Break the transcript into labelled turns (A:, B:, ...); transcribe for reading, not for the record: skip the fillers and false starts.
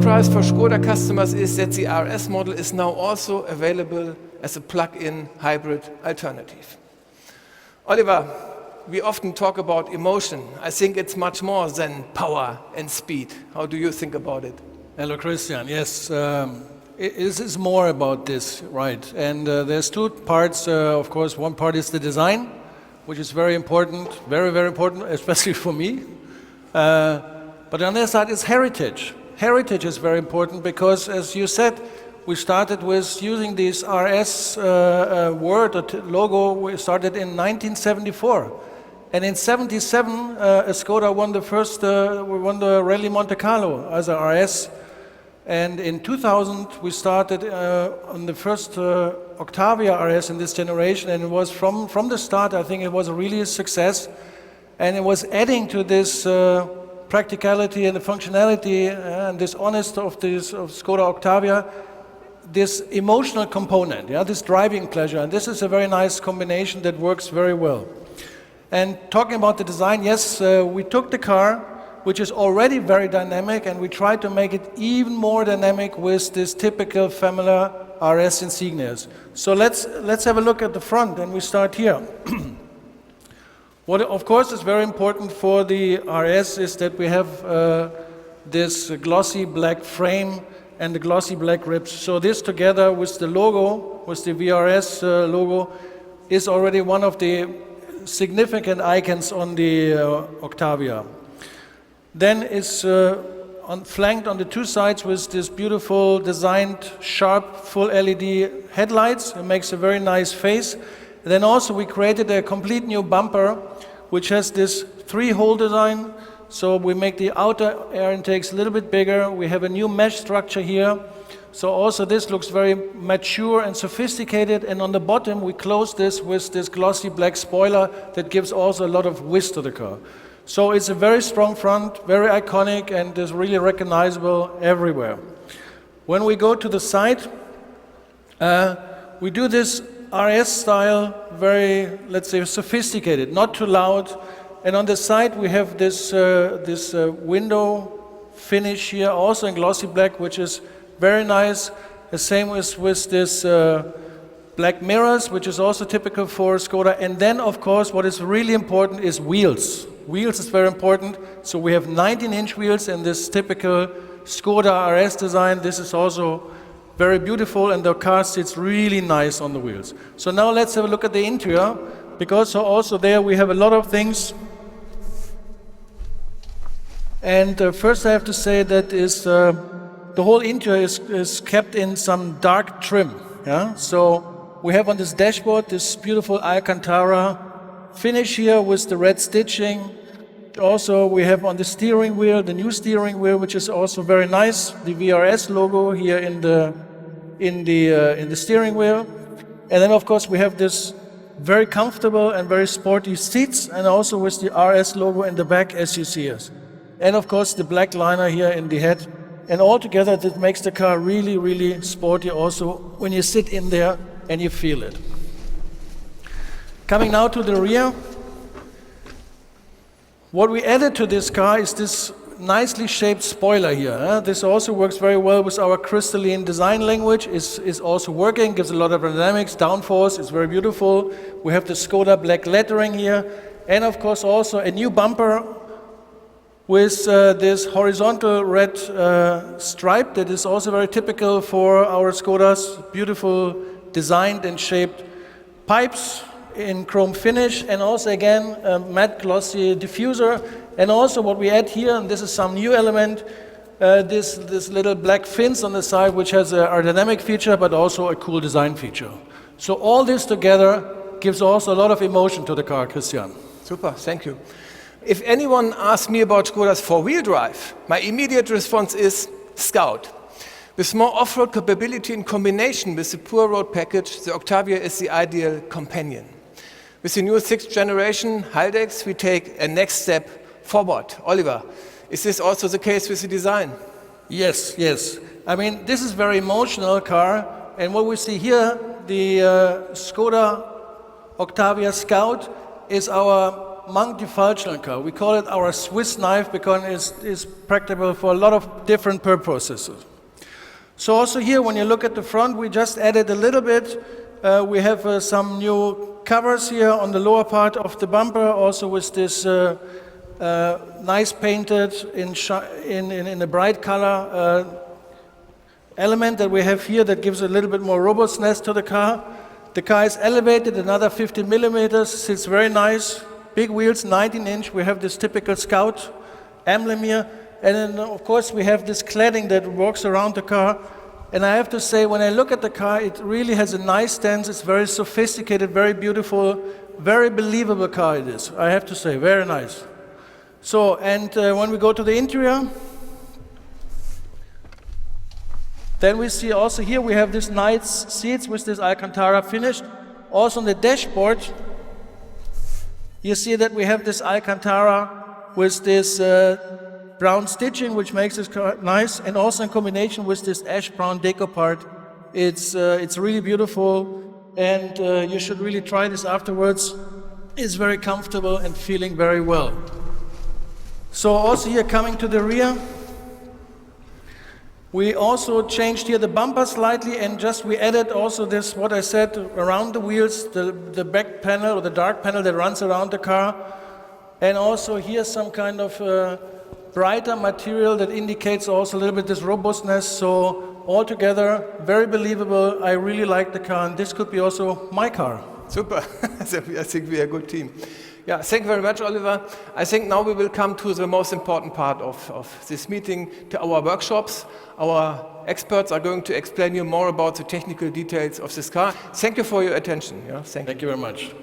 A: surprise for Škoda customers is that the RS model is now also available as a plug-in hybrid alternative. Oliver, we often talk about emotion. I think it's much more than power and speed. How do you think about it?
B: Hello, Christian. Yes, it is more about this, right? And there's two parts. Of course, one part is the design, which is very important, very, very important, especially for me. But on the other side is heritage. Heritage is very important because, as you said, we started with using this RS word or logo. We started in 1974. And in 77, Skoda won won the Rally Monte Carlo as a RS. And in 2000, we started on the first Octavia RS in this generation. And it was from the start, I think it was really a success. And it was adding to this practicality and the functionality and this honest of Skoda Octavia, this emotional component, this driving pleasure. And this is a very nice combination that works very well. And talking about the design, yes, we took the car, which is already very dynamic, and we tried to make it even more dynamic with this typical familiar RS insignias. So let's have a look at the front, and we start here. What, of course, is very important for the RS is that we have this glossy black frame and the glossy black ribs. So this together with the logo, with the VRS logo, is already one of the significant icons on the Octavia. Then it's flanked on the two sides with this beautiful designed sharp full LED headlights. It makes a very nice face. And then also we created a complete new bumper which has this three-hole design. So we make the outer air intakes a little bit bigger. We have a new mesh structure here. So also this looks very mature and sophisticated. And on the bottom we close this with this glossy black spoiler that gives also a lot of whiz to the car. So it's a very strong front, very iconic, and is really recognizable everywhere. When we go to the side, we do this RS style, very, let's say, sophisticated, not too loud. And on the side we have this window finish here, also in glossy black, which is very nice. The same with this black mirrors, which is also typical for Skoda. And then, of course, what is really important is wheels. Wheels is very important. So we have 19-inch wheels in this typical Skoda RS design. This is also very beautiful, and the car sits really nice on the wheels. So now let's have a look at the interior, because also there we have a lot of things. And first I have to say that the whole interior is kept in some dark trim. Yeah? So we have on this dashboard this beautiful Alcantara finish here with the red stitching. Also we have on the steering wheel, the new steering wheel, which is also very nice. The VRS logo here in the steering wheel. And then of course we have this very comfortable and very sporty seats, and also with the RS logo in the back as you see us. And of course the black liner here in the head. And altogether that makes the car really, really sporty also when you sit in there and you feel it. Coming now to the rear. What we added to this car is this nicely shaped spoiler here. This also works very well with our crystalline design language. Is also working, gives a lot of dynamics, downforce, it's very beautiful. We have the Skoda black lettering here. And of course also a new bumper with this horizontal red stripe that is also very typical for our Skodas. Beautiful designed and shaped pipes in chrome finish, and also again a matte glossy diffuser. And also what we add here, and this is some new element, this little black fins on the side, which has an aerodynamic feature but also a cool design feature. So all this together gives also a lot of emotion to the car, Christian.
A: Super, thank you. If anyone asks me about Škoda's four-wheel drive, my immediate response is Scout. With more off-road capability in combination with the poor road package, the Octavia is the ideal companion. With the new 6th generation Haldex, we take a next step forward. Oliver, is this also the case with the design?
B: Yes, yes. I mean, this is a very emotional car, and what we see here, the Škoda Octavia Scout is our multifunctional car. We call it our Swiss knife because it's practical for a lot of different purposes. So also here, when you look at the front, we just added a little bit. We have some new covers here on the lower part of the bumper, also with this nice painted in a bright color element that we have here that gives a little bit more robustness to the car. The car is elevated another 50 millimeters, sits very nice. Big wheels, 19-inch. We have this typical Scout emblem here. And then, of course, we have this cladding that walks around the car. And I have to say, when I look at the car, it really has a nice stance. It's very sophisticated, very beautiful, very believable car it is. I have to say, very nice. So, and when we go to the interior, then we see also here we have these nice seats with this Alcantara finish. Also on the dashboard, you see that we have this Alcantara with this brown stitching, which makes this car nice, and also in combination with this ash brown deco part. It's really beautiful, and you should really try this afterwards. It's very comfortable and feeling very well. So also here coming to the rear, we also changed here the bumper slightly, and just we added also this, what I said, around the wheels, the back panel or the dark panel that runs around the car. And also here some kind of brighter material that indicates also a little bit this robustness. So altogether, very believable. I really like the car, and this could be also my car.
A: Super. I think we are a good team. Yeah, thank you very much, Oliver. I think now we will come to the most important part of this meeting, to our workshops. Our experts are going to explain you more about the technical details of this car. Thank you for your attention. Yeah,
B: Thank you very much.